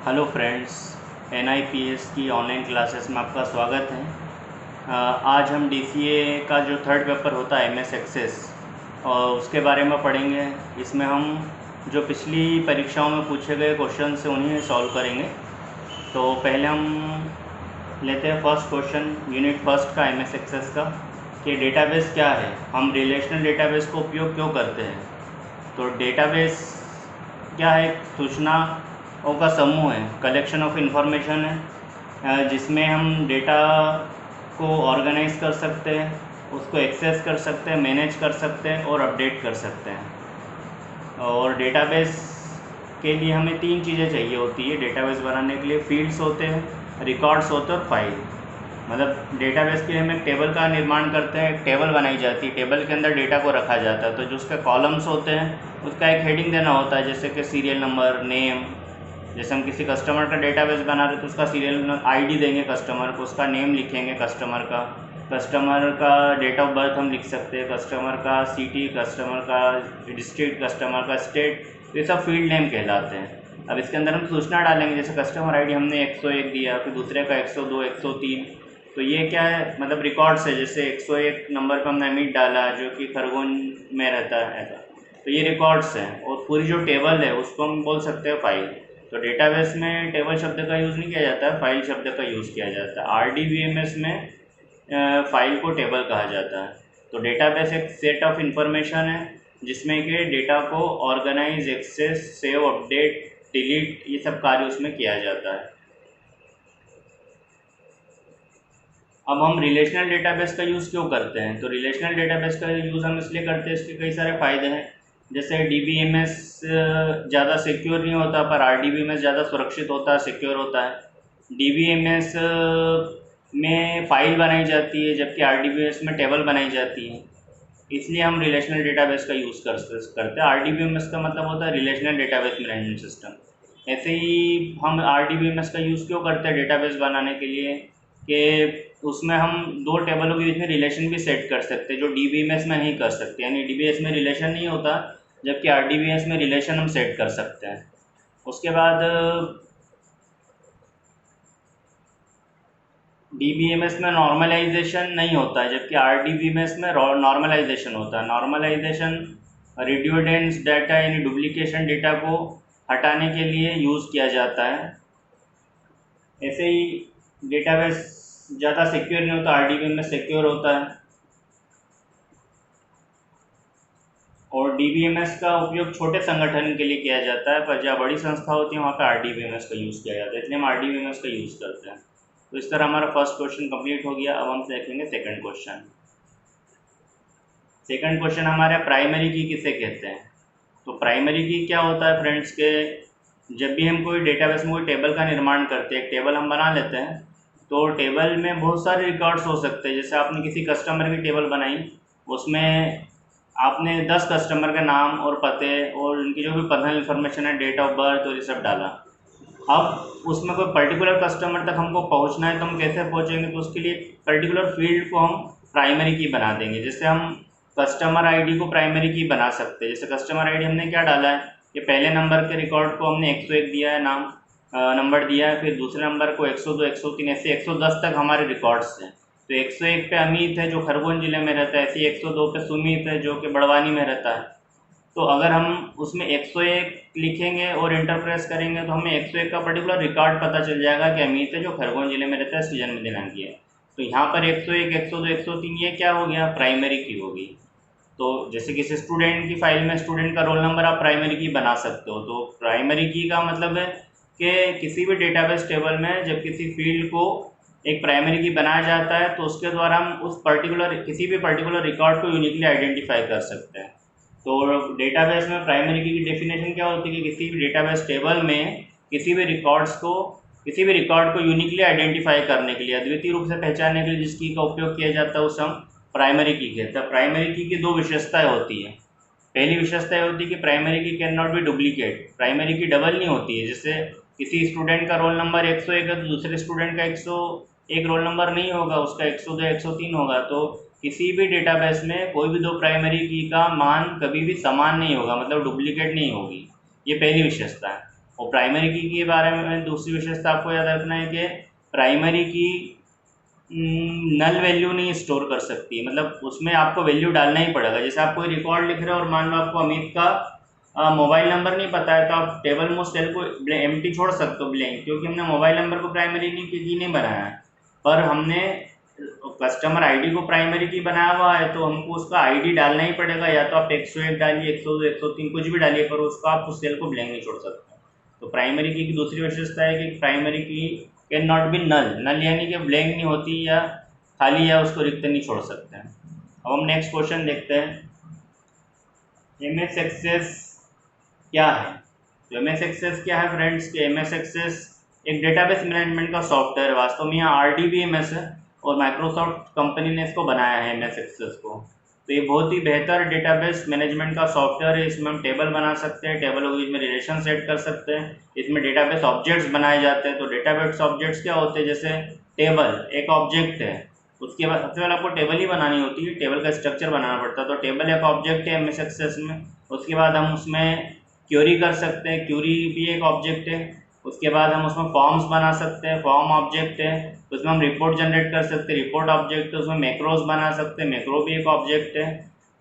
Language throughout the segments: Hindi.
हेलो फ्रेंड्स, NIPS की ऑनलाइन क्लासेस में आपका स्वागत है। आज हम DCA का जो थर्ड पेपर होता है MS एक्सेस और उसके बारे में पढ़ेंगे। इसमें हम जो पिछली परीक्षाओं में पूछे गए क्वेश्चन से उन्हें सॉल्व करेंगे। तो पहले हम लेते हैं फर्स्ट क्वेश्चन यूनिट फर्स्ट का MS एक्सेस का कि डेटाबेस क्या है, हम रिलेशनल डेटाबेस का उपयोग क्यों करते हैं। तो डेटाबेस क्या है? सूचनाओं का समूह है, कलेक्शन ऑफ इंफॉर्मेशन है, जिसमें हम डेटा को ऑर्गेनाइज कर सकते हैं, उसको एक्सेस कर सकते हैं, मैनेज कर सकते हैं और अपडेट कर सकते हैं। और डेटाबेस के लिए हमें तीन चीज़ें चाहिए होती है डेटाबेस बनाने के लिए। फील्ड्स होते हैं, रिकॉर्ड्स होते हैं और फाइल। मतलब डेटाबेस के लिए हम एक टेबल का निर्माण करते हैं, एक टेबल बनाई जाती है, टेबल के अंदर डेटा को रखा जाता है। तो जो उसके कॉलम्स होते हैं उसका एक हेडिंग देना होता है, जैसे कि सीरियल नंबर, नेम। जैसे हम किसी कस्टमर का डेटाबेस बना रहे तो उसका सीरियल ID देंगे कस्टमर को, उसका नेम लिखेंगे कस्टमर का डेट ऑफ बर्थ हम लिख सकते हैं, कस्टमर का सिटी, कस्टमर का डिस्ट्रिक्ट, कस्टमर का स्टेट। ये सब फील्ड नेम कहलाते हैं। अब इसके अंदर हम सूचना डालेंगे, जैसे कस्टमर ID हमने 101 दिया, फिर दूसरे का 102, 103। तो ये क्या है, मतलब रिकॉर्ड्स है। जैसे 101 नंबर पर हमने अमित डाला जो कि खरगोन में रहता है, ऐसा। तो ये रिकॉर्ड्स हैं। और पूरी जो टेबल है उसको हम बोल सकते हैं फाइल। तो डेटाबेस में टेबल शब्द का यूज़ नहीं किया जाता है, फाइल शब्द का यूज़ किया जाता है। RDBMS में फाइल को टेबल कहा जाता है। तो डेटाबेस एक सेट ऑफ इंफॉर्मेशन है जिसमें कि डेटा को organise, access, save, update, delete, ये सब कार्य उसमें किया जाता है। अब हम रिलेशनल डेटाबेस का यूज़ क्यों करते हैं? तो रिलेशनल डेटाबेस का यूज़ हम इसलिए करते हैं, इसके कई सारे फ़ायदे हैं। जैसे DBMS ज़्यादा सिक्योर नहीं होता, पर RDBMS ज़्यादा सुरक्षित होता है, सिक्योर होता है। DBMS में फ़ाइल बनाई जाती है जबकि RDBMS में टेबल बनाई जाती है, इसलिए हम रिलेशनल डेटाबेस का यूज़ करते हैं। RDBMS का मतलब होता है रिलेशनल डेटाबेस मैनेजमेंट सिस्टम। ऐसे ही हम RDBMS का यूज़ क्यों करते हैं डेटाबेस बनाने के लिए कि उसमें हम दो टेबलों के बीच में रिलेशन भी सेट कर सकते हैं जो DBMS में नहीं कर सकते। यानी DBMS में रिलेशन नहीं होता जबकि RDBMS में रिलेशन हम सेट कर सकते हैं। उसके बाद DBMS में नॉर्मलाइजेशन नहीं होता है जबकि RDBMS में नॉर्मलाइजेशन होता है। नॉर्मलाइजेशन रिड्यूडेंट डाटा यानी डुप्लीकेशन डेटा को हटाने के लिए यूज़ किया जाता है। ऐसे ही डेटाबेस ज़्यादा सिक्योर नहीं होता, RDBMS सिक्योर होता है। और DBMS का उपयोग छोटे संगठन के लिए किया जाता है, पर जहाँ बड़ी संस्था होती है वहाँ पर RDBMS का यूज़ किया जाता है, इसलिए हम RDBMS का यूज़ करते हैं। तो इस तरह हमारा फर्स्ट क्वेश्चन कंप्लीट हो गया। अब हम देखेंगे सेकंड क्वेश्चन। सेकंड क्वेश्चन हमारा प्राइमरी की किसे कहते हैं। तो प्राइमरी की क्या होता है फ्रेंड्स के, जब भी हम कोई डेटाबेस में कोई टेबल का निर्माण करते हैं, एक टेबल हम बना लेते हैं, तो टेबल में बहुत सारे रिकॉर्ड्स हो सकते हैं। जैसे आपने किसी कस्टमर की टेबल बनाई, उसमें आपने 10 कस्टमर के नाम और पते और उनकी जो भी पर्सनल इन्फॉर्मेशन है, डेट ऑफ बर्थ और ये सब डाला। अब उसमें कोई पर्टिकुलर कस्टमर तक हमको पहुंचना है तो हम कैसे पहुंचेंगे? तो उसके लिए पर्टिकुलर फील्ड को हम प्राइमरी की बना देंगे। जैसे हम कस्टमर ID को प्राइमरी की बना सकते हैं। जैसे कस्टमर ID हमने क्या डाला है कि पहले नंबर के रिकॉर्ड को हमने 101 दिया है, नाम नंबर दिया है, फिर दूसरे नंबर को 102, 103, ऐसे 110 तक हमारे रिकॉर्ड्स हैं। तो 101 पे अमित है जो खरगोन ज़िले में रहता है, ऐसे 102 पे सुमित है जो कि बड़वानी में रहता है। तो अगर हम उसमें 101 लिखेंगे और इंटर प्रेस करेंगे तो हमें 101 का पर्टिकुलर रिकॉर्ड पता चल जाएगा कि अमित है जो खरगोन ज़िले में रहता है, इसकी जन्म दिनांक है। तो यहाँ पर 101, 102, 103 ये क्या हो गया? प्राइमरी की होगी। तो जैसे किसी स्टूडेंट की फाइल में स्टूडेंट का रोल नंबर आप प्राइमरी की बना सकते हो। तो प्राइमरी की का मतलब है कि किसी भी डेटाबेस टेबल में जब किसी फील्ड को एक प्राइमरी की बनाया जाता है तो उसके द्वारा हम उस पर्टिकुलर किसी भी पर्टिकुलर रिकॉर्ड को यूनिकली आइडेंटिफाई कर सकते हैं। तो डेटाबेस में प्राइमरी की डेफिनेशन क्या होती है कि किसी भी डेटाबेस टेबल में किसी भी रिकॉर्ड को यूनिकली आइडेंटिफाई करने के लिए, अद्वितीय रूप से पहचानने के लिए जिस की का उपयोग किया जाता है उसे हम प्राइमरी की कहते हैं। प्राइमरी की दो विशेषताएं होती हैं। पहली विशेषता होती है कि प्राइमरी की can not be duplicate. Primary की डबल नहीं होती है। जैसे किसी स्टूडेंट का रोल नंबर 101 है तो दूसरे स्टूडेंट का 101 रोल नंबर नहीं होगा, उसका 102, 103 होगा। तो किसी भी डेटाबेस में कोई भी दो प्राइमरी की का मान कभी भी समान नहीं होगा, मतलब डुप्लीकेट नहीं होगी। ये पहली विशेषता है। और प्राइमरी की के बारे में दूसरी विशेषता आपको याद रखना है कि प्राइमरी की नल वैल्यू नहीं स्टोर कर सकती, मतलब उसमें आपको वैल्यू डालना ही पड़ेगा। जैसे आप कोई रिकॉर्ड लिख रहे हो और मान लो आपको अमित का मोबाइल नंबर नहीं पता है, तो आप टेबल में उस सेल को एम्प्टी छोड़ सकते हो, ब्लैंक, क्योंकि हमने मोबाइल नंबर को प्राइमरी नहीं बनाया है, पर हमने कस्टमर आईडी को प्राइमरी की बनाया हुआ है, तो हमको उसका आईडी डालना ही पड़ेगा। या तो आप 101 डालिए, 102, 103 कुछ भी डालिए, पर उसका आप उस सेल को ब्लैंक नहीं छोड़ सकते। तो प्राइमरी की दूसरी विशेषता है कि प्राइमरी की कैन नॉट बी नल, नल यानी कि ब्लैंक नहीं होती या खाली, या उसको रिक्त नहीं छोड़ सकते हैं। अब हम नेक्स्ट क्वेश्चन देखते हैं, MS एक्सेस क्या है। तो MS एक्सेस क्या है फ्रेंड्स, कि MS एक्सेस एक डेटाबेस मैनेजमेंट का सॉफ्टवेयर है। वास्तव में यहाँ RDBMS है और माइक्रोसॉफ्ट कंपनी ने इसको बनाया है MS एक्सेस को। तो ये बहुत ही बेहतर डेटाबेस मैनेजमेंट का सॉफ्टवेयर है। इसमें हम टेबल बना सकते हैं, टेबल में रिलेशन सेट कर सकते हैं, इसमें डेटाबेस ऑब्जेक्ट्स बनाए जाते हैं। तो डेटाबेस ऑब्जेक्ट्स क्या होते हैं, जैसे टेबल एक ऑब्जेक्ट है, उसके बाद सबसे पहले आपको टेबल ही बनानी होती है, टेबल का स्ट्रक्चर बनाना पड़ता है। तो टेबल एक ऑब्जेक्ट है MS एक्सेस में। उसके बाद हम उसमें क्यूरी कर सकते हैं, क्यूरी भी एक ऑब्जेक्ट है। उसके बाद हम उसमें फॉर्म्स बना सकते हैं, फॉर्म ऑब्जेक्ट है। उसमें हम रिपोर्ट जनरेट कर सकते हैं, रिपोर्ट ऑब्जेक्ट है। उसमें मैक्रोज बना सकते हैं, मैक्रो भी एक ऑब्जेक्ट है।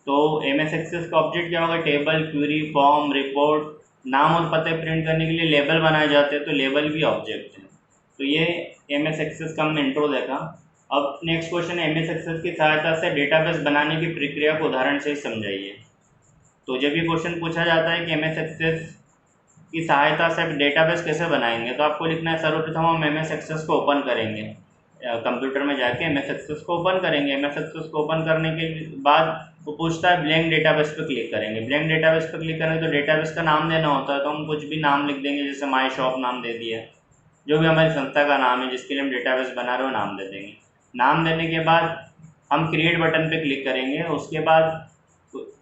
तो MS एक्सेस का ऑब्जेक्ट क्या होगा, टेबल, क्यूरी, फॉर्म, रिपोर्ट, नाम और पते प्रिंट करने के लिए लेबल बनाए जाते हैं, तो लेबल भी ऑब्जेक्ट है। तो ये MS एक्सेस का हमने इंट्रो देखा। अब नेक्स्ट क्वेश्चन है, MS एक्सेस की सहायता से डेटाबेस बनाने की प्रक्रिया को उदाहरण से समझाइए। तो जब ये क्वेश्चन पूछा जाता है कि MS एक्सेस की सहायता से डेटाबेस कैसे बनाएंगे, तो आपको लिखना है सर्वप्रथम हम MS एक्सेस को ओपन करेंगे, कंप्यूटर में जाके MS एक्सेस को ओपन करेंगे। MS एक्सेस को ओपन करने के बाद वो पूछता है ब्लैंक डेटाबेस पर क्लिक करेंगे। ब्लैंक डेटाबेस पर क्लिक करेंगे तो डेटाबेस का नाम देना होता है, तो हम कुछ भी नाम लिख देंगे, जैसे माई शॉप नाम दे दिया, जो भी हमारी संस्था का नाम है जिसके लिए हम डेटाबेस बना रहे हो नाम दे देंगे। नाम देने के बाद हम क्रिएट बटन पे क्लिक करेंगे। उसके बाद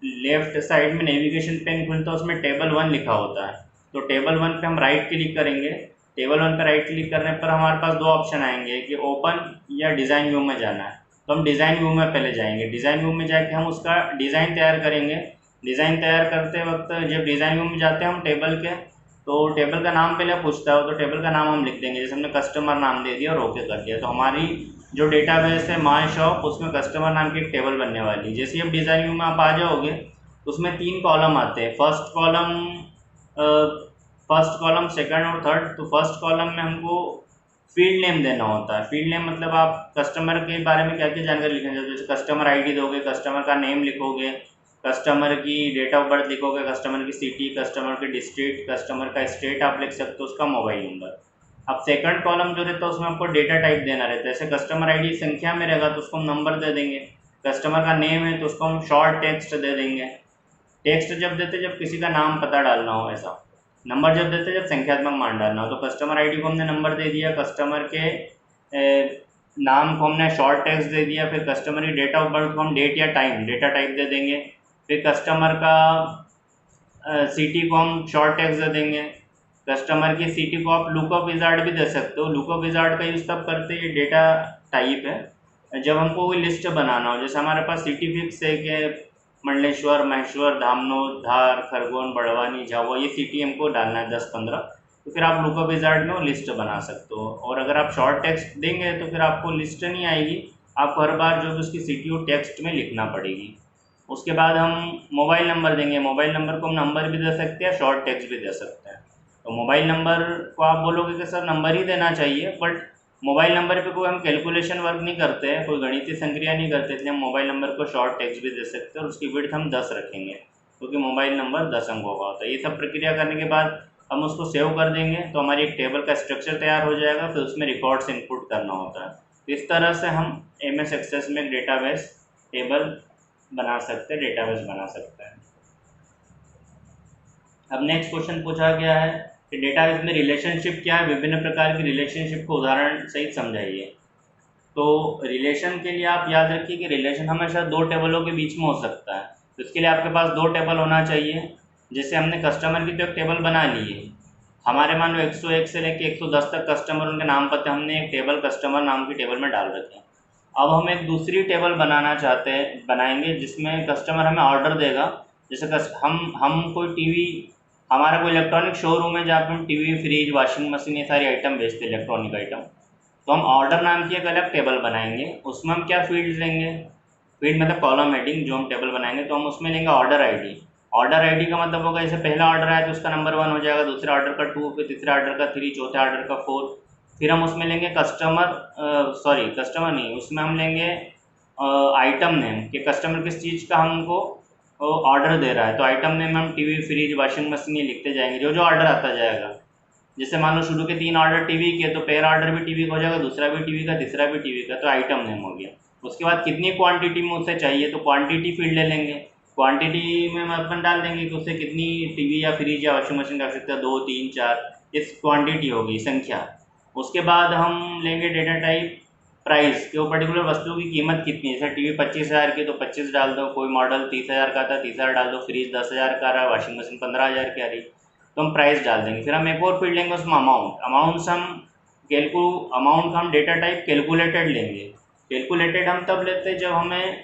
लेफ्ट साइड में नेविगेशन पेन खुलता है, उसमें टेबल 1 लिखा होता है। तो टेबल 1 पे हम राइट क्लिक करेंगे। टेबल 1 पे राइट क्लिक करने पर हमारे पास दो ऑप्शन आएंगे कि ओपन या डिज़ाइन व्यू में जाना है। तो हम डिज़ाइन व्यू में पहले जाएंगे। डिज़ाइन व्यू में जाके हम उसका डिज़ाइन तैयार करेंगे। डिज़ाइन तैयार करते वक्त जब डिज़ाइन व्यू में जाते हैं हम टेबल के, तो टेबल का नाम पहले पूछता है, तो टेबल का नाम हम लिख देंगे। जैसे हमने कस्टमर नाम दे दिया और ओके कर दिया, तो हमारी जो डेटाबेस है माई शॉप, उसमें कस्टमर नाम की एक टेबल बनने वाली है। जैसे ही अब डिज़ाइन व्यू में आप आ जाओगे तो उसमें 3 कॉलम आते हैं, फर्स्ट कॉलम, सेकंड और थर्ड। तो फर्स्ट कॉलम में हमको फील्ड नेम देना होता है। फील्ड नेम मतलब आप कस्टमर के बारे में क्या क्या जानकारी लिखेंगे, जैसे कस्टमर आईडी दोगे, कस्टमर का नेम लिखोगे, कस्टमर की डेट ऑफ बर्थ लिखोगे, कस्टमर की सिटी, कस्टमर की डिस्ट्रिक्ट, कस्टमर का स्टेट आप लिख सकते हो, उसका मोबाइल नंबर। अब सेकंड कॉलम जो रहता है उसमें आपको डेटा टाइप देना रहता है। जैसे कस्टमर आईडी संख्या में रहेगा तो उसको हम नंबर दे देंगे। कस्टमर का नेम है तो उसको हम शॉर्ट टेक्स्ट दे देंगे। टेक्स्ट जब देते जब किसी का नाम पता डालना हो ऐसा। नंबर जब देते जब संख्यात्मक मान डालना हो। तो कस्टमर आईडी को हमने नंबर दे दिया, कस्टमर के नाम को हमने शॉर्ट टेक्स्ट दे दिया, फिर कस्टमर की डेट ऑफ बर्थ को हम डेट या टाइम डेटा टाइप दे देंगे, फिर कस्टमर का सिटी को हम शॉर्ट टेक्स्ट दे देंगे। कस्टमर की सिटी को आप लुकअप विजार्ड भी दे सकते हो। लुकअप विजार्ड का यूज़ तब करते हैं, डेटा टाइप है जब हमको कोई लिस्ट बनाना हो। जैसे हमारे पास सिटी फिक्स है कि मंडलेश्वर, महेश्वर, धामनोद, धार, खरगोन, बड़वानी, झाबुआ, ये सिटी हमको डालना है 10-15, तो फिर आप लुकअप विजार्ड में वो लिस्ट बना सकते हो। और अगर आप शॉर्ट टेक्स्ट देंगे तो फिर आपको लिस्ट नहीं आएगी, आपको हर बार जो भी उसकी सिटी हो टेक्स्ट में लिखना पड़ेगी। उसके बाद हम मोबाइल नंबर देंगे। मोबाइल नंबर को हम नंबर भी दे सकते हैं, शॉर्ट टेक्स्ट भी दे सकते हैं। तो मोबाइल नंबर को आप बोलोगे कि सर नंबर ही देना चाहिए, बट मोबाइल नंबर पे कोई हम कैलकुलेशन वर्क नहीं करते हैं, कोई गणितीय संक्रिया नहीं करते, इसलिए हम मोबाइल नंबर को शॉर्ट टेक्स्ट भी दे सकते हैं और उसकी विड्थ हम 10 रखेंगे, क्योंकि मोबाइल नंबर 10 अंकों का होता है। ये सब प्रक्रिया करने के बाद हम उसको सेव कर देंगे, तो हमारी एक टेबल का स्ट्रक्चर तैयार हो जाएगा। फिर उसमें रिकॉर्ड्स इनपुट करना होता है। इस तरह से हम MS एक्सेस में डेटाबेस टेबल बना सकते हैं, डेटाबेस बना सकते हैं। अब नेक्स्ट क्वेश्चन पूछा गया है कि डेटाबेस में रिलेशनशिप क्या है, विभिन्न प्रकार की रिलेशनशिप को उदाहरण सहित समझाइए। तो रिलेशन के लिए आप याद रखिए कि रिलेशन हमेशा दो टेबलों के बीच में हो सकता है। तो इसके लिए आपके पास दो टेबल होना चाहिए। जैसे हमने कस्टमर की तो एक टेबल बना ली है, हमारे मान लो 101 से लेकर 110 तक कस्टमर, उनके नाम पते हमने एक टेबल कस्टमर नाम की टेबल में डाल रखे हैं। अब हम एक दूसरी टेबल बनाएंगे जिसमें कस्टमर हमें ऑर्डर देगा। जैसे हम कोई टीवी हमारा कोई इलेक्ट्रॉनिक शोरूम है जहाँ पे हम टीवी, फ्रिज, वॉशिंग मशीन ये सारी आइटम बेचते हैं, इलेक्ट्रॉनिक आइटम। तो हम ऑर्डर नाम की एक अलग टेबल बनाएंगे, उसमें हम क्या फील्ड्स लेंगे, फील्ड मतलब कॉलम हेडिंग, जो हम टेबल बनाएंगे तो हम उसमें लेंगे ऑर्डर आईडी। ऑर्डर आईडी का मतलब होगा जैसे पहला ऑर्डर आया तो उसका नंबर 1 हो जाएगा, दूसरे ऑर्डर का 2, फिर तीसरे ऑर्डर का 3, चौथे ऑर्डर का 4। फिर हम उसमें लेंगे कस्टमर नहीं, उसमें हम लेंगे आइटम नेम कि कस्टमर किस चीज़ का हमको ऑर्डर दे रहा है। तो आइटम नेम हम टीवी, फ्रिज, वॉशिंग मशीन ये लिखते जाएंगे, जो जो ऑर्डर आता जाएगा। जैसे मान लो शुरू के 3 ऑर्डर टीवी के, तो पहला ऑर्डर भी टीवी का हो जाएगा, दूसरा भी टीवी का, तीसरा भी टीवी का, तो आइटम नेम हो गया। उसके बाद कितनी क्वांटिटी में उसे चाहिए तो क्वांटिटी फील्ड ले लेंगे। क्वांटिटी में हम अपन डाल देंगे कि उसे कितनी टीवी या फ्रिज या वॉशिंग मशीन का आवश्यकता है, 2, 3, 4, इस क्वांटिटी होगी, संख्या। उसके बाद हम लेंगे डेटा टाइप प्राइस, कि वो पर्टिकुलर वस्तु की कीमत कितनी है। जैसे टीवी 25,000 की तो 25 डाल दो, कोई मॉडल 30,000 का था 30,000 डाल दो, फ्रिज 10,000 का रहा, वॉशिंग मशीन 15,000 की आ रही, तो हम प्राइस डाल देंगे। फिर हम एक और फील्ड लेंगे उसमें अमाउंट से हम अमाउंट का हम डेटा टाइप कैलकुलेटेड लेंगे। कैलकुलेटेड हम तब लेते हैं जब हमें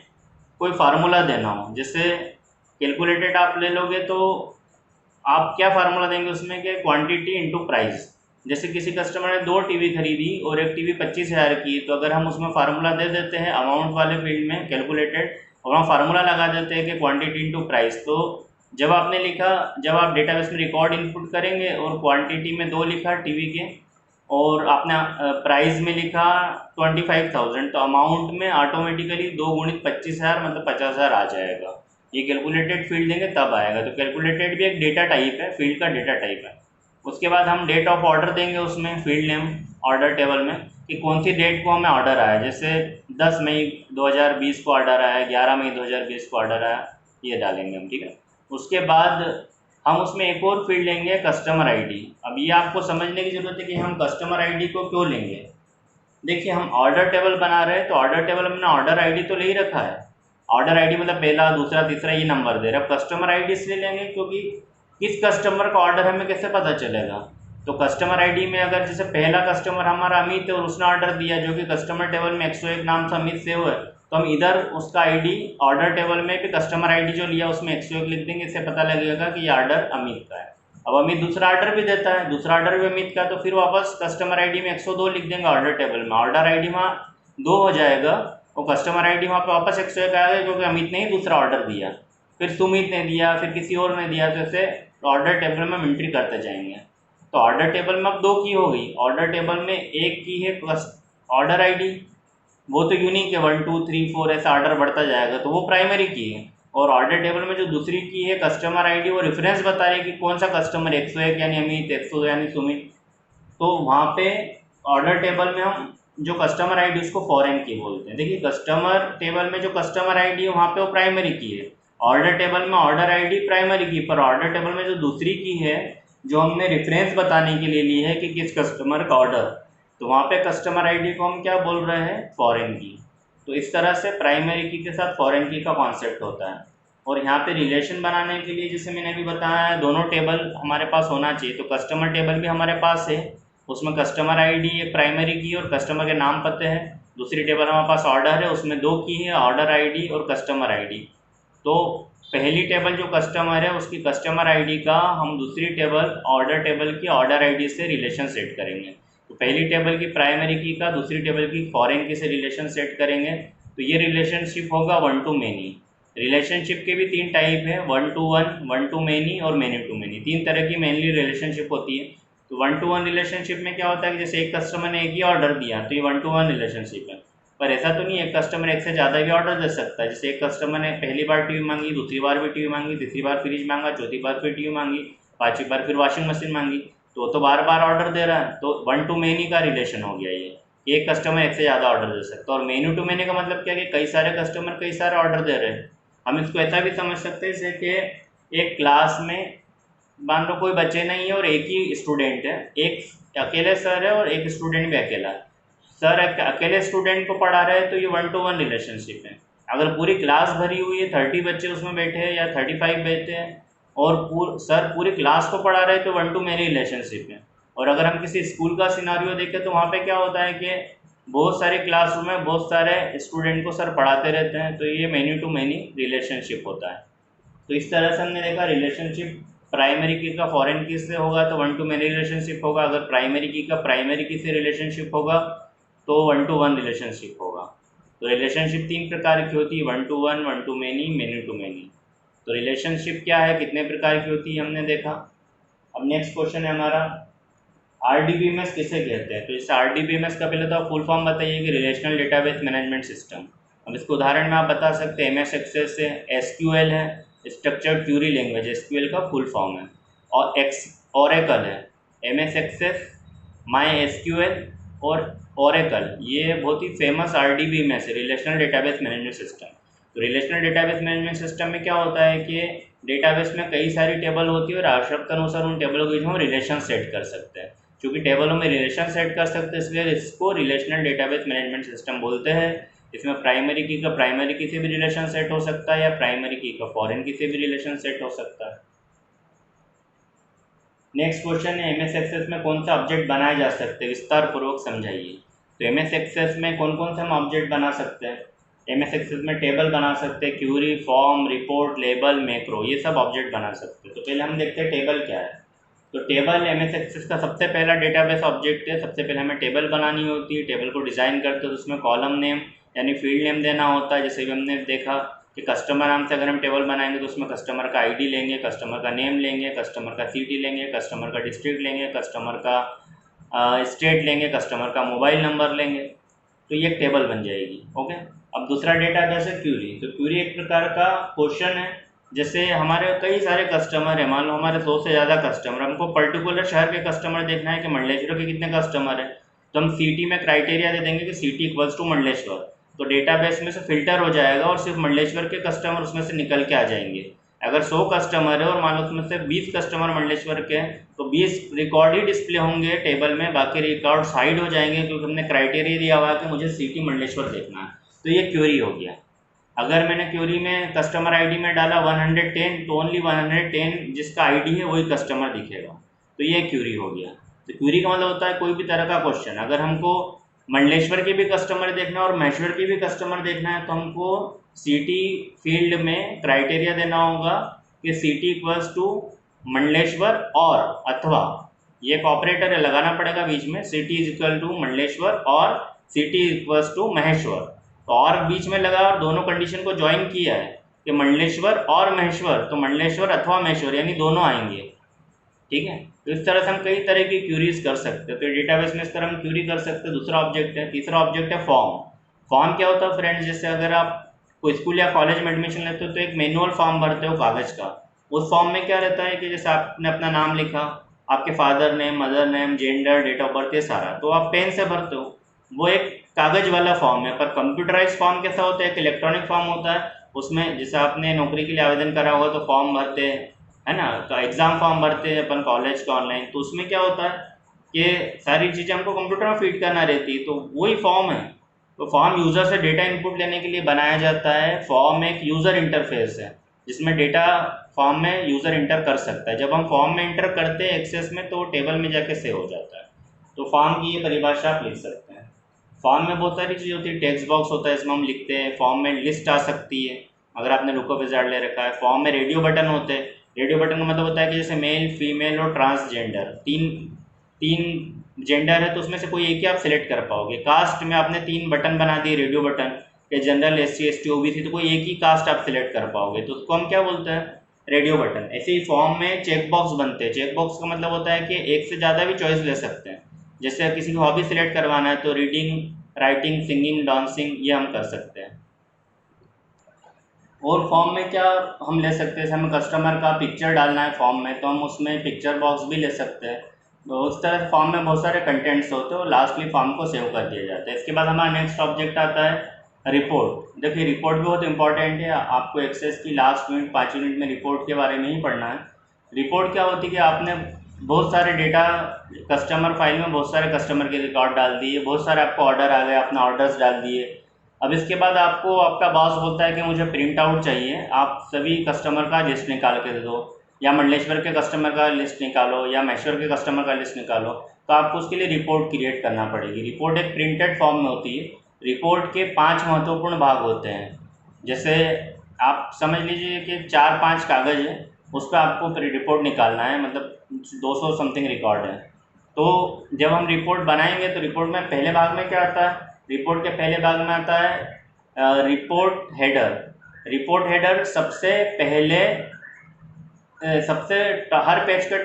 कोई फार्मूला देना हो। जैसे कैलकुलेटेड आप ले लोगे तो आप क्या फार्मूला देंगे उसमें कि क्वांटिटी इनटू प्राइस। जैसे किसी कस्टमर ने 2 टीवी खरीदी और एक टीवी 25,000 की, तो अगर हम उसमें फार्मूला दे देते हैं अमाउंट वाले फील्ड में कैलकुलेटेड, और हम फार्मूला लगा देते हैं कि क्वांटिटी इनटू प्राइस, तो जब आप डेटाबेस में रिकॉर्ड इनपुट करेंगे और क्वांटिटी में 2 लिखा टीवी के और आपने प्राइस में लिखा 25,000, तो अमाउंट में ऑटोमेटिकली 2 गुणित 25,000 मतलब 50,000 आ जाएगा। ये कैलकुलेटेड फील्ड देंगे तब आएगा। तो कैलकुलेटेड भी एक डेटा टाइप है, फील्ड का डेटा टाइप है। उसके बाद हम डेट ऑफ ऑर्डर देंगे उसमें फील्ड नेम ऑर्डर टेबल में, कि कौन सी डेट को हमें ऑर्डर आया। जैसे 10 मई 2020 को ऑर्डर आया, 11 मई 2020 को ऑर्डर आया, ये डालेंगे हम, ठीक है। उसके बाद हम उसमें एक और फील्ड लेंगे कस्टमर आईडी। अब ये आपको समझने की ज़रूरत है कि हम कस्टमर आईडी को क्यों लेंगे। देखिए, हम ऑर्डर टेबल बना रहे हैं तो ऑर्डर टेबल में हमने ऑर्डर आईडी तो ले ही रखा है। ऑर्डर आईडी मतलब पहला, दूसरा, तीसरा ये नंबर दे रहे हैं। अब कस्टमर आईडी इसलिए लेंगे क्योंकि किस कस्टमर का ऑर्डर हमें कैसे पता चलेगा। तो कस्टमर आईडी में अगर जैसे पहला कस्टमर हमारा अमित है और उसने ऑर्डर दिया, जो कि कस्टमर टेबल में 101 नाम से अमित सेव है, तो हम इधर उसका आईडी ऑर्डर टेबल में भी कस्टमर आईडी जो लिया उसमें 101 लिख देंगे। इससे पता लगेगा कि ये ऑर्डर अमित का है। अब अमित दूसरा ऑर्डर भी देता है, दूसरा ऑर्डर भी अमित का, तो फिर वापस कस्टमर आईडी में 102 लिख देंगे ऑर्डर टेबल में। ऑर्डर आईडी वहाँ 2 हो जाएगा और कस्टमर आईडी वहाँ पे वापस 101 आएगा, क्योंकि अमित ने ही दूसरा ऑर्डर दिया, फिर सुमित ने दिया, फिर किसी और ने दिया, तो ऐसे ऑर्डर टेबल में हम एंट्री करते जाएंगे। तो ऑर्डर टेबल में अब 2 की हो गई। ऑर्डर टेबल में एक की है ऑर्डर आईडी, वो तो यूनिक है, 1 2 3 4 ऐसा ऑर्डर बढ़ता जाएगा, तो वो प्राइमरी की है। और ऑर्डर टेबल में जो दूसरी की है कस्टमर आईडी, वो रेफरेंस बता रही है कि कौन सा कस्टमर, 101 यानी अमित, 102 यानी सुमित। तो वहाँ पे ऑर्डर टेबल में हम जो कस्टमर आईडी उसको फॉरेन की बोलते हैं। देखिए, कस्टमर टेबल में जो कस्टमर आईडी है वहाँ पे वो प्राइमरी की है, ऑर्डर टेबल में ऑर्डर आईडी प्राइमरी की, पर ऑर्डर टेबल में जो दूसरी की है जो हमने रेफरेंस बताने के लिए ली है कि किस कस्टमर का ऑर्डर, तो वहाँ पे कस्टमर आईडी को हम क्या बोल रहे हैं, फॉरेन की। तो इस तरह से प्राइमरी की के साथ फॉरेन की का कॉन्सेप्ट होता है। और यहाँ पे रिलेशन बनाने के लिए जैसे मैंने अभी बताया है, दोनों टेबल हमारे पास होना चाहिए। तो कस्टमर टेबल भी हमारे पास है, उसमें कस्टमर आईडी एक प्राइमरी की और कस्टमर के नाम पते हैं। दूसरी टेबल हमारे पास ऑर्डर है, उसमें 2 की है, ऑर्डर आईडी और कस्टमर आईडी। तो पहली टेबल जो कस्टमर है उसकी कस्टमर आईडी का हम दूसरी टेबल ऑर्डर टेबल की ऑर्डर आईडी से रिलेशन सेट करेंगे। तो पहली टेबल की प्राइमरी की का दूसरी टेबल की फॉरेन की से रिलेशन सेट करेंगे। तो ये रिलेशनशिप होगा 1 to many। रिलेशनशिप के भी 3 टाइप है, 1 to 1, 1 to many और many to many। 3 तरह की मेनली रिलेशनशिप होती है। तो 1 to 1 रिलेशनशिप में क्या होता है कि जैसे एक कस्टमर ने एक ही ऑर्डर दिया तो ये 1 to 1 रिलेशनशिप है। पर ऐसा तो नहीं है, कस्टमर एक से ज़्यादा भी ऑर्डर दे सकता है। जैसे एक कस्टमर ने पहली बार टीवी मांगी, दूसरी बार भी टीवी मांगी, तीसरी बार फ्रिज मांगा, चौथी बार फिर टीवी मांगी, 5वीं बार फिर वॉशिंग मशीन मांगी, तो बार बार ऑर्डर दे रहा है। तो 1 to many का रिलेशन हो गया ये। एक कस्टमर एक से ज़्यादा ऑर्डर दे सकता है। और मेनी टू मेनी का मतलब क्या है कि कई सारे कस्टमर कई सारे ऑर्डर दे रहे हैं। हम इसको ऐसा भी समझ सकते हैं जैसे कि एक क्लास में मान लो कोई बच्चे नहीं है और एक ही स्टूडेंट है, एक अकेले सर है और एक स्टूडेंट भी अकेला है। सर अकेले स्टूडेंट को पढ़ा रहे हैं तो ये 1 to 1 रिलेशनशिप है। अगर पूरी क्लास भरी हुई है, 30 बच्चे उसमें बैठे हैं या 35 बैठे हैं और सर पूरी क्लास को पढ़ा रहे हैं तो 1 to many रिलेशनशिप है। और अगर हम किसी स्कूल का सिनारियो देखें तो वहाँ पे क्या होता है कि बहुत सारे क्लासरूम में बहुत सारे स्टूडेंट को सर पढ़ाते रहते हैं, तो ये मेनी टू मेनी रिलेशनशिप होता है। तो इस तरह से हमने देखा रिलेशनशिप प्राइमरी की का फॉरेन की से होगा तो वन टू मैनी रिलेशनशिप होगा, अगर प्राइमरी की का प्राइमरी की से रिलेशनशिप होगा तो वन टू वन रिलेशनशिप होगा। तो रिलेशनशिप 3 प्रकार की होती है, one to one, one to many, many to many. तो रिलेशनशिप क्या है, कितने प्रकार की होती है हमने देखा। अब नेक्स्ट क्वेश्चन है हमारा, RDBMS किसे कहते हैं। तो इस RDBMS का पहले तो आप फुल फॉर्म बताइए कि रिलेशनल डेटाबेस मैनेजमेंट सिस्टम। अब इसको उदाहरण में आप बता सकते हैं MS एक्सेस है, SQL है, स्ट्रक्चर्ड क्यूरी लैंग्वेज SQL का फुल फॉर्म है, और ओरेकल है, MS एक्सेस, MySQL और ओरेकल, ये बहुत ही फेमस RDBMS है, रिलेशनल डेटाबेस मैनेजमेंट सिस्टम। तो रिलेशनल डेटाबेस मैनेजमेंट सिस्टम में क्या होता है कि डेटाबेस में कई सारी टेबल होती है और आवश्यकता अनुसार उन टेबलों के बीच में हम रिलेशन सेट कर सकते हैं। क्योंकि टेबलों में रिलेशन सेट कर सकते हैं इसलिए इसको रिलेशनल डेटाबेस मैनेजमेंट सिस्टम बोलते हैं। इसमें प्राइमरी की का प्राइमरी की से भी रिलेशन सेट हो सकता है या प्राइमरी की का फॉरेन की से भी रिलेशन सेट हो सकता है। नेक्स्ट क्वेश्चन है, MS एक्सेस में कौन सा ऑब्जेक्ट बनाए जा सकते हैं, विस्तार पूर्वक समझाइए। तो MS एक्सेस में कौन कौन से हम ऑब्जेक्ट बना सकते हैं। MS एक्सेस में टेबल बना सकते हैं, query, form, report, label, macro, ये सब ऑब्जेक्ट बना सकते हैं। तो पहले हम देखते हैं टेबल क्या है। तो टेबल MS एक्सेस का सबसे पहला डेटाबेस ऑब्जेक्ट है। सबसे पहले हमें टेबल बनानी होती है, टेबल को डिज़ाइन करते हैं तो उसमें कॉलम नेम यानी फील्ड नेम देना होता है। जैसे भी हमने देखा कि कस्टमर नाम से अगर हम टेबल बनाएंगे तो उसमें कस्टमर का ID लेंगे, कस्टमर का नेम लेंगे, कस्टमर का सिटी लेंगे, कस्टमर का डिस्ट्रिक्ट लेंगे, कस्टमर का स्टेट लेंगे, कस्टमर का मोबाइल नंबर लेंगे। तो ये एक टेबल बन जाएगी। ओके, अब दूसरा डेटाबेस है क्यूरी। तो क्यूरी एक प्रकार का क्वेश्चन है, जैसे हमारे कई सारे कस्टमर है, मान लो हमारे 100 से ज़्यादा कस्टमर, हमको पर्टिकुलर शहर के कस्टमर देखना है कि मंडलेश्वर के कितने कस्टमर है, तो हम सिटी में क्राइटेरिया दे देंगे कि सिटी इक्वल्स टू मंडलेश्वर। तो डेटाबेस में से फिल्टर हो जाएगा और सिर्फ मंडलेश्वर के कस्टमर उसमें से निकल के आ जाएंगे। अगर 100 कस्टमर है और मान लो उसमें से 20 कस्टमर मंडलेश्वर के हैं तो 20 रिकॉर्ड ही डिस्प्ले होंगे टेबल में, बाकी रिकॉर्ड साइड हो जाएंगे क्योंकि हमने क्राइटेरिया दिया हुआ है कि मुझे सिटी मंडलेश्वर देखना है। तो ये क्यूरी हो गया। अगर मैंने क्यूरी में कस्टमर ID में डाला 110 तो ओनली 110 जिसका ID है वही कस्टमर दिखेगा। तो ये क्यूरी हो गया। तो क्यूरी का मतलब होता है कोई भी तरह का क्वेश्चन, अगर हमको मंडलेश्वर के भी कस्टमर देखना है और महेश्वर के भी कस्टमर देखना है तो हमको सिटी फील्ड में क्राइटेरिया देना होगा कि सिटी इक्वल्स टू मंडलेश्वर और अथवा, ये एक ऑपरेटर है लगाना पड़ेगा बीच में, city is equal to Mandleshwar और सिटी इक्वल्स टू महेश्वर। तो और बीच में लगा और दोनों कंडीशन को ज्वाइन किया है कि मंडलेश्वर और महेश्वर, तो मंडलेश्वर अथवा महेश्वर यानी दोनों आएंगे। ठीक है, तो इस तरह से हम कई तरह की क्यूरीज कर सकते हैं। तो डेटाबेस में इस तरह हम क्यूरी कर सकते हैं। दूसरा ऑब्जेक्ट है, तीसरा ऑब्जेक्ट है फॉर्म। फॉर्म क्या होता है फ्रेंड्स, जैसे अगर आप कोई स्कूल या कॉलेज में एडमिशन लेते हो तो एक मैनुअल फॉर्म भरते हो कागज का। उस फॉर्म में क्या रहता है कि जैसे आपने अपना नाम लिखा, आपके father name, mother name, gender, date of birth, ये सारा तो आप पेन से भरते हो, वो एक कागज वाला फॉर्म है। पर कंप्यूटराइज फॉर्म कैसा होता है, एक इलेक्ट्रॉनिक फॉर्म होता है। उसमें जैसे आपने नौकरी के लिए आवेदन करा होगा तो फॉर्म भरते हैं, है ना, तो एग्ज़ाम फॉर्म भरते हैं अपन कॉलेज का ऑनलाइन, तो उसमें क्या होता है कि सारी चीज़ें हमको कंप्यूटर में फीड करना रहती है, तो वही फॉर्म है। तो फॉर्म यूज़र से डेटा इनपुट लेने के लिए बनाया जाता है। फॉर्म एक यूज़र इंटरफेस है जिसमें डेटा फॉर्म में यूज़र इंटर कर सकता है। जब हम फॉर्म में इंटर करते हैं एक्सेस में तो टेबल में जाके सेव हो जाता है। तो फॉर्म की ये परिभाषा आप लिख सकते हैं। फॉर्म में बहुत सारी चीज़ होती है, टेक्स्ट बॉक्स होता है इसमें हम लिखते हैं, फॉर्म में लिस्ट आ सकती है अगर आपने लुकअप विज़ार्ड ले रखा है। फॉर्म में रेडियो बटन होते हैं। रेडियो बटन का मतलब होता है कि जैसे मेल, फीमेल और ट्रांसजेंडर, तीन जेंडर है तो उसमें से कोई एक ही आप सिलेक्ट कर पाओगे। कास्ट में आपने 3 बटन बना दिए रेडियो बटन के, जनरल, SC, ST, OBC, तो कोई एक ही कास्ट आप सिलेक्ट कर पाओगे, तो उसको हम क्या बोलते हैं, रेडियो बटन। ऐसे ही फॉर्म में चेक बॉक्स बनते हैं। चेक बॉक्स का मतलब होता है कि एक से ज़्यादा भी चॉइस ले सकते हैं। जैसे किसी की हॉबी सिलेक्ट करवाना है तो रीडिंग, राइटिंग, सिंगिंग, डांसिंग, ये हम कर सकते हैं। और फॉर्म में क्या हम ले सकते हैं, जैसे हमें कस्टमर का पिक्चर डालना है फॉर्म में तो हम उसमें पिक्चर बॉक्स भी ले सकते हैं। तो उस तरह फॉर्म में बहुत सारे कंटेंट्स होते हैं और लास्टली फॉर्म को सेव कर दिया जाता है। इसके बाद हमारा नेक्स्ट ऑब्जेक्ट आता है रिपोर्ट। देखिए रिपोर्ट भी बहुत इंपॉर्टेंट है, आपको एक्सेस की लास्ट मिनट 5 मिनट में रिपोर्ट के बारे में ही पढ़ना है। रिपोर्ट क्या होती है कि आपने बहुत सारे डेटा कस्टमर फाइल में बहुत सारे कस्टमर के रिकॉर्ड डाल दिए, बहुत सारे आपको ऑर्डर आ गए, अपने ऑर्डर्स डाल दिए। अब इसके बाद आपको आपका बॉस बोलता है कि मुझे प्रिंट आउट चाहिए, आप सभी कस्टमर का लिस्ट निकाल के दे दो, या मंडलेश्वर के कस्टमर का लिस्ट निकालो या महेश्वर के कस्टमर का लिस्ट निकालो, तो आपको उसके लिए रिपोर्ट क्रिएट करना पड़ेगी। रिपोर्ट एक प्रिंटेड फॉर्म में होती है। रिपोर्ट के 5 महत्वपूर्ण भाग होते हैं। जैसे आप समझ लीजिए कि 4-5 कागज़ है, उस पर आपको रिपोर्ट निकालना है, मतलब 200 समथिंग रिकॉर्ड है। तो जब हम रिपोर्ट बनाएंगे तो रिपोर्ट में पहले भाग में क्या आता है, रिपोर्ट के पहले भाग में आता है रिपोर्ट हेडर। रिपोर्ट हेडर सबसे पहले हर पेज के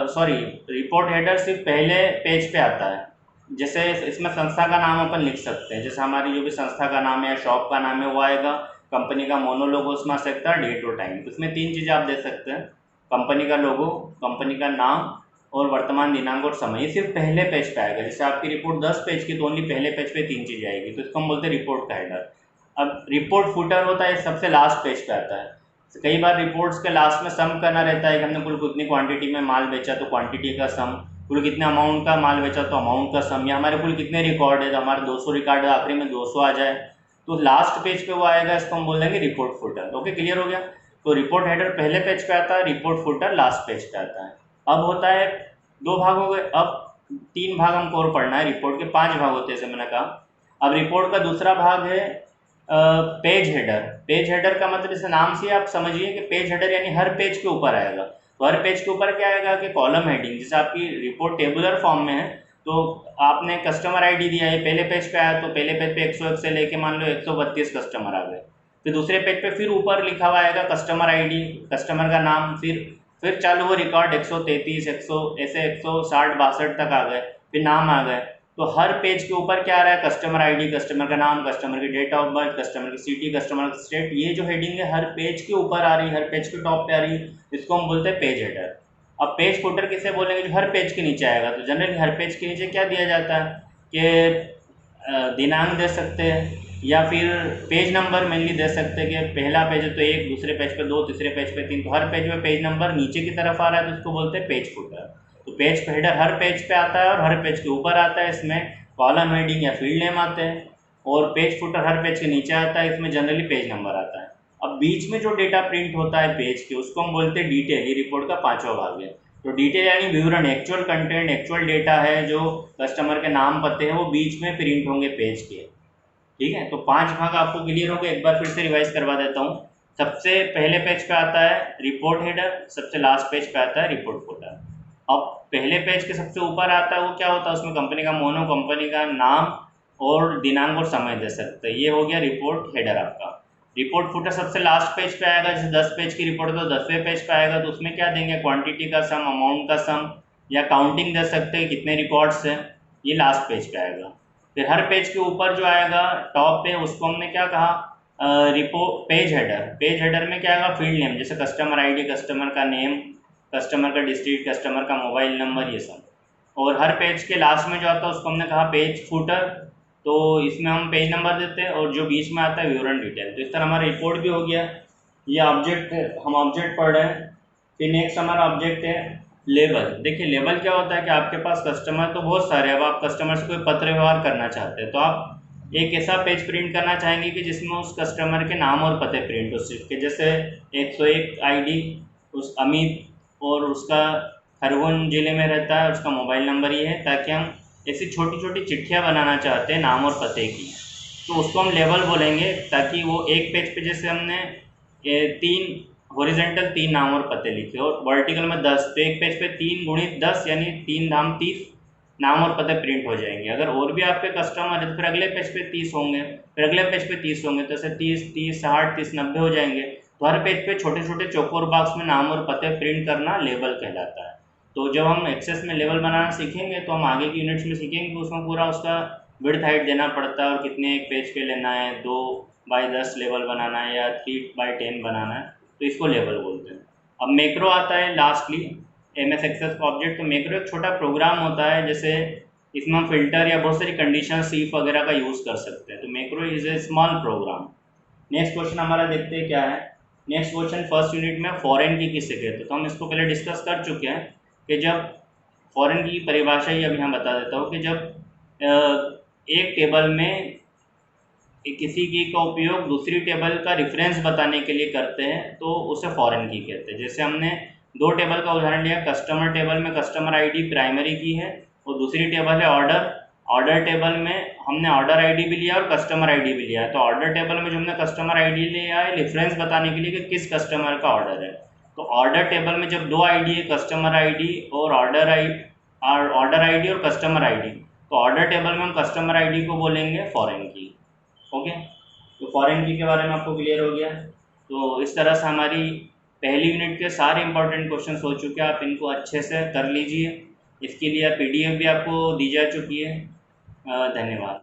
सॉरी रिपोर्ट हेडर सिर्फ पहले पेज पे आता है। जैसे इसमें संस्था का नाम अपन लिख सकते हैं, जैसे हमारी जो भी संस्था का नाम है या शॉप का नाम है वो आएगा, कंपनी का मोनो लोगो उसमें आ सकता है, डेट और टाइम। इसमें 3 चीज़ें आप दे सकते हैं, कंपनी का लोगो, कंपनी का नाम और वर्तमान दिनांक और समय। ये सिर्फ पहले पेज पे आएगा। जैसे आपकी रिपोर्ट 10 पेज की तो ओनली पहले पेज पे 3 चीज़ें आएगी, तो इसको हम बोलते हैं रिपोर्ट का हेडर। अब रिपोर्ट फुटर होता है, सबसे लास्ट पेज पे आता है। कई बार रिपोर्ट्स के लास्ट में सम करना रहता है कि हमने कुल कितनी क्वांटिटी में माल बेचा तो क्वांटिटी का सम, कुल कितने अमाउंट का माल बेचा तो अमाउंट का सम, या हमारे कुल कितने रिकॉर्ड है तो हमारे 200 रिकॉर्ड है, आखिरी में 200 आ जाए तो लास्ट पेज पे वो आएगा, इसको हम बोल देंगे रिपोर्ट फुटर। ओके, क्लियर हो गया। तो रिपोर्ट हेडर पहले पेज पे आता है, रिपोर्ट फुटर लास्ट पेज पे आता है। अब होता है 2 भाग हो गए, अब 3 भाग हमको और पढ़ना है। रिपोर्ट के 5 भाग होते हैं जैसे मैंने कहा। अब रिपोर्ट का दूसरा भाग है पेज हेडर। पेज हेडर का मतलब जैसे नाम से आप समझिए कि पेज हेडर यानी हर पेज के ऊपर आएगा। तो हर पेज के ऊपर क्या आएगा कि कॉलम हेडिंग। जैसे आपकी रिपोर्ट टेबुलर फॉर्म में है तो आपने कस्टमर आईडी दिया है, पहले पेज पे आया तो पहले पेज पे 101 से लेके मान लो 132 कस्टमर आ गए। फिर दूसरे पेज पे फिर ऊपर लिखा हुआ आएगा कस्टमर आईडी, कस्टमर का नाम, फिर चालू वो रिकॉर्ड 133 100 ऐसे 160 62 तक आ गए, फिर नाम आ गए। तो हर पेज के ऊपर क्या आ रहा है, कस्टमर आईडी, कस्टमर का नाम, कस्टमर की डेट ऑफ बर्थ, कस्टमर की सिटी, कस्टमर का स्टेट। ये जो हेडिंग है हर पेज के ऊपर आ रही है, हर पेज के टॉप पे आ रही है, इसको हम बोलते हैं पेज हेडर। अब पेज फुटर किसे बोलेंगे, जो हर पेज के नीचे आएगा। तो जनरली हर पेज के नीचे क्या दिया जाता है कि दिनांक दे सकते हैं या फिर पेज नंबर मेनली दे सकते हैं कि पहला पेज है तो 1, दूसरे पेज पे 2, तीसरे पेज पे 3। तो हर पेज में पेज नंबर नीचे की तरफ आ रहा है तो इसको बोलते हैं पेज फुटर। तो पेज हेडर हर पेज पे आता है और हर पेज के ऊपर आता है, इसमें कॉलम हेडिंग या फील्ड नेम आते हैं। और पेज फुटर हर पेज के नीचे आता है, इसमें जनरली पेज नंबर आता है। अब बीच में जो डेटा प्रिंट होता है पेज के उसको हम बोलते हैं डिटेल। ये रिपोर्ट का 5वां भाग है। तो डिटेल यानी विवरण, एक्चुअल कंटेंट, एक्चुअल डेटा है जो कस्टमर के नाम पते हैं वो बीच में प्रिंट होंगे पेज के। ठीक है, तो 5 भाग आपको क्लियर हो गए। एक बार फिर से रिवाइज करवा देता हूँ। सबसे पहले पेज पे आता है रिपोर्ट हेडर, सबसे लास्ट पेज पे आता है रिपोर्ट फुटर। अब पहले पेज के सबसे ऊपर आता है वो क्या होता है, उसमें कंपनी का मोनो, कंपनी का नाम और दिनांक और समय दे सकते हैं। ये हो गया रिपोर्ट हेडर आपका। रिपोर्ट फुटर सबसे लास्ट पेज पे आएगा। जैसे 10 पेज की रिपोर्ट तो 10वें पेज पे आएगा, तो उसमें क्या देंगे, क्वांटिटी का सम, अमाउंट का सम या काउंटिंग दे सकते हैं कितने रिकॉर्ड्स हैं, ये लास्ट पेज पे आएगा। फिर हर पेज के ऊपर जो आएगा टॉप पे उसको हमने क्या कहा, report page header. Page header में क्या आएगा, फील्ड नेम, जैसे कस्टमर आईडी, कस्टमर का नेम, कस्टमर का डिस्ट्रिक्ट, कस्टमर का मोबाइल नंबर, ये सब। और हर पेज के लास्ट में जो आता है उसको हमने कहा पेज फुटर। तो इसमें हम पेज नंबर देते हैं और जो बीच में आता है विवरण डिटेल। तो इस तरह हमारा रिपोर्ट भी हो गया। ये ऑब्जेक्ट, हम ऑब्जेक्ट पढ़ रहे हैं। फिर नेक्स्ट हमारा ऑब्जेक्ट है लेबल। देखिए लेबल क्या होता है कि आपके पास कस्टमर तो बहुत सारे, अब आप कस्टमर से कोई पत्र व्यवहार करना चाहते हैं तो आप एक ऐसा पेज प्रिंट करना चाहेंगे कि जिसमें उस कस्टमर के नाम और पते प्रिंट हो सके। जैसे 101 आईडी उस अमित और उसका खरगोन ज़िले में रहता है, उसका मोबाइल नंबर ये है, ताकि हम ऐसी छोटी छोटी चिट्ठियाँ बनाना चाहते हैं नाम और पते की, तो उसको हम लेबल बोलेंगे। ताकि वो एक पेज पे जैसे हमने 3 हॉरिजॉन्टल 3 नाम और पते लिखे और वर्टिकल में 10, तो एक पेज पे 3 गुणित 10 यानी 3 धाम 30 नाम और पते प्रिंट हो जाएंगे। अगर और भी आपके कस्टमर है तो फिर अगले पेज पे 30 होंगे, फिर अगले पेज पे 30 होंगे, तो ऐसे 30 30 60 30 90 हो जाएंगे। तो हर पेज पे छोटे छोटे चौकोर बॉक्स में नाम और पते प्रिंट करना लेबल कहलाता है। तो जब हम एक्सेस में लेवल बनाना सीखेंगे तो हम आगे की यूनिट्स में सीखेंगे कि उसमें पूरा उसका विड्थ हाइट देना पड़ता है और कितने एक पेज पे लेना है, 2x10 लेवल बनाना है या 3x10 बनाना है, तो इसको लेवल बोलते हैं। अब मैक्रो आता है लास्टली MS एक्सेस का ऑब्जेक्ट। तो मैक्रो एक छोटा प्रोग्राम होता है, जैसे इसमें हम फिल्टर या बहुत सारी कंडीशन सीफ वगैरह का यूज़ कर सकते हैं। तो macro is a small program. Next question हमारा देखते हैं क्या है। नेक्स्ट क्वेश्चन फर्स्ट यूनिट में फॉरेन की किसे कहते हैं, तो हम इसको पहले डिस्कस कर चुके हैं कि जब फॉरेन की परिभाषा ही अभी हम बता देता हूँ कि जब एक टेबल में किसी की का उपयोग दूसरी टेबल का रेफरेंस बताने के लिए करते हैं तो उसे फॉरेन की कहते हैं। जैसे हमने 2 टेबल का उदाहरण लिया, कस्टमर टेबल में कस्टमर आईडी प्राइमरी की है और दूसरी टेबल है ऑर्डर। ऑर्डर टेबल में हमने ऑर्डर आईडी भी लिया और कस्टमर आईडी भी लिया है। तो ऑर्डर टेबल में जो हमने कस्टमर आईडी लिया है रेफरेंस बताने के लिए कि किस कस्टमर का ऑर्डर है। तो ऑर्डर टेबल में जब 2 आईडी है, कस्टमर आईडी और ऑर्डर आईडी और कस्टमर आईडी, तो ऑर्डर टेबल में हम कस्टमर आईडी को बोलेंगे फॉरेन की। ओके, तो फॉरेन की के बारे में आपको क्लियर हो गया। तो इस तरह से हमारी पहली यूनिट के सारे इंपॉर्टेंट क्वेश्चन हो चुके हैं, आप इनको अच्छे से कर लीजिए। इसके लिए PDF भी आपको दी जा चुकी है। धन्यवाद।